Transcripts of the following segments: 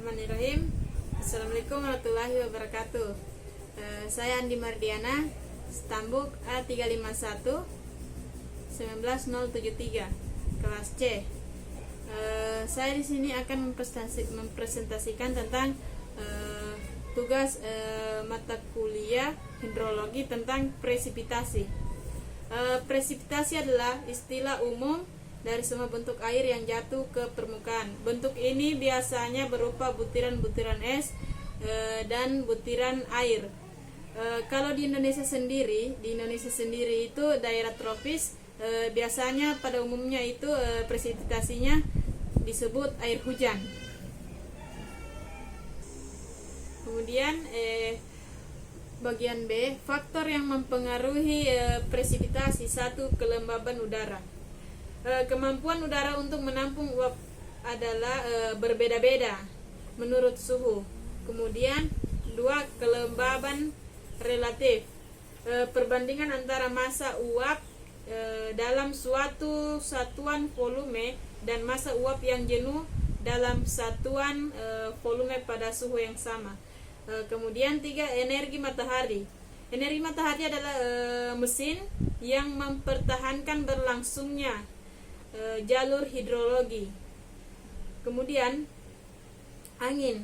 Bismillahirrahmanirrahim. Assalamualaikum warahmatullahi wabarakatuh. Saya Andi Mardiana, Stambuk A351 19073, kelas C. Saya di sini akan mempresentasikan tentang tugas mata kuliah hidrologi tentang presipitasi. Presipitasi adalah istilah umum dari semua bentuk air yang jatuh ke permukaan. Bentuk ini biasanya berupa butiran-butiran es dan butiran air. Kalau di Indonesia sendiri itu daerah tropis, biasanya pada umumnya itu presipitasinya disebut air hujan. Kemudian bagian B, faktor yang mempengaruhi presipitasi. 1. Kelembaban udara. Kemampuan udara untuk menampung uap adalah berbeda-beda menurut suhu. Kemudian 2. Kelembaban relatif. Perbandingan antara massa uap dalam suatu satuan volume dan massa uap yang jenuh dalam satuan volume pada suhu yang sama. Kemudian 3. Energi matahari. Energi matahari adalah mesin yang mempertahankan berlangsungnya jalur hidrologi. Kemudian angin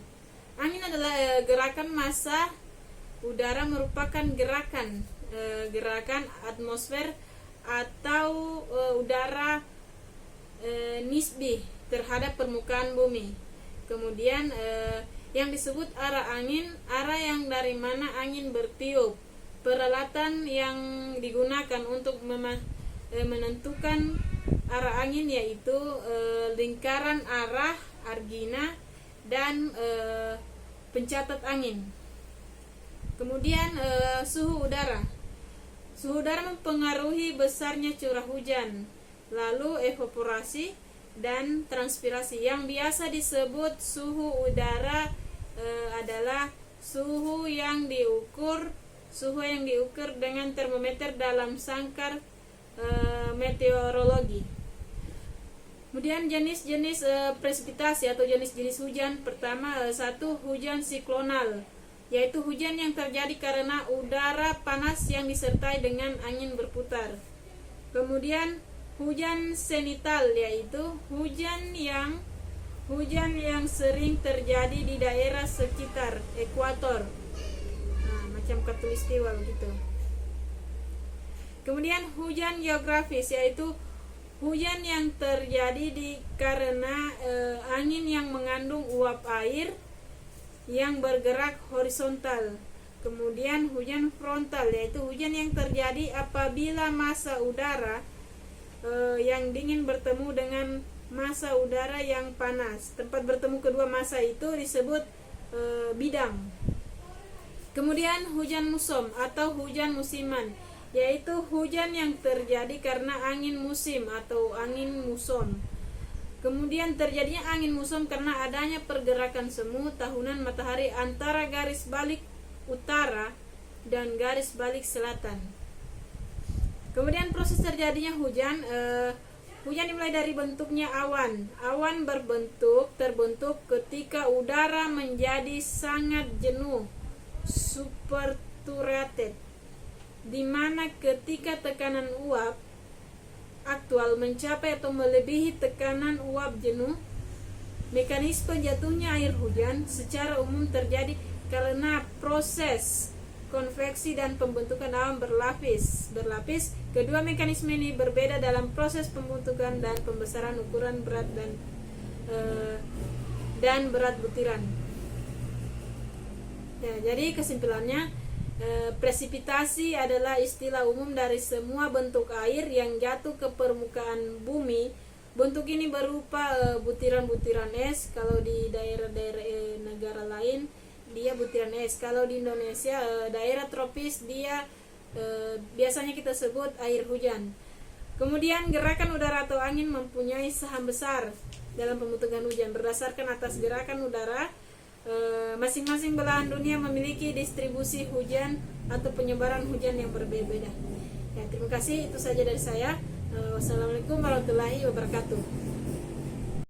adalah gerakan massa udara, merupakan gerakan atmosfer atau udara nisbi terhadap permukaan bumi. Kemudian yang disebut arah angin, arah yang dari mana angin bertiup. Peralatan yang digunakan untuk menentukan arah angin yaitu lingkaran arah, argina, dan pencatat angin. Kemudian suhu udara. Suhu udara mempengaruhi besarnya curah hujan, lalu evaporasi dan transpirasi. Yang biasa disebut suhu udara adalah suhu yang diukur dengan termometer dalam sangkar meteorologi. Kemudian jenis-jenis presipitasi atau jenis-jenis hujan. Pertama, 1. Hujan siklonal, yaitu hujan yang terjadi karena udara panas yang disertai dengan angin berputar. Kemudian hujan zenital, yaitu hujan yang sering terjadi di daerah sekitar ekuator, macam khatulistiwa begitu. Kemudian hujan geografis, yaitu hujan yang terjadi karena angin yang mengandung uap air yang bergerak horizontal. Kemudian hujan frontal, yaitu hujan yang terjadi apabila massa udara yang dingin bertemu dengan massa udara yang panas. Tempat bertemu kedua massa itu disebut bidang. Kemudian hujan muson atau hujan musiman, yaitu hujan yang terjadi karena angin musim atau angin muson. Kemudian terjadinya angin muson karena adanya pergerakan semu tahunan matahari antara garis balik utara dan garis balik selatan. Kemudian proses terjadinya hujan. Hujan dimulai dari bentuknya awan. Awan terbentuk ketika udara menjadi sangat jenuh, supersaturated, di mana ketika tekanan uap aktual mencapai atau melebihi tekanan uap jenuh. Mekanisme jatuhnya air hujan secara umum terjadi karena proses konveksi dan pembentukan awan berlapis. Kedua mekanisme ini berbeda dalam proses pembentukan dan pembesaran ukuran berat dan berat butiran. Ya, jadi kesimpulannya, presipitasi adalah istilah umum dari semua bentuk air yang jatuh ke permukaan bumi. Bentuk ini berupa butiran-butiran es. Kalau di daerah-daerah negara lain dia butiran es. Kalau di Indonesia daerah tropis dia biasanya kita sebut air hujan. Kemudian gerakan udara atau angin mempunyai saham besar dalam pembentukan hujan. Berdasarkan atas gerakan udara, masing-masing belahan dunia memiliki distribusi hujan atau penyebaran hujan yang berbeda-beda. Ya, terima kasih, itu saja dari saya. Wassalamualaikum warahmatullahi wabarakatuh.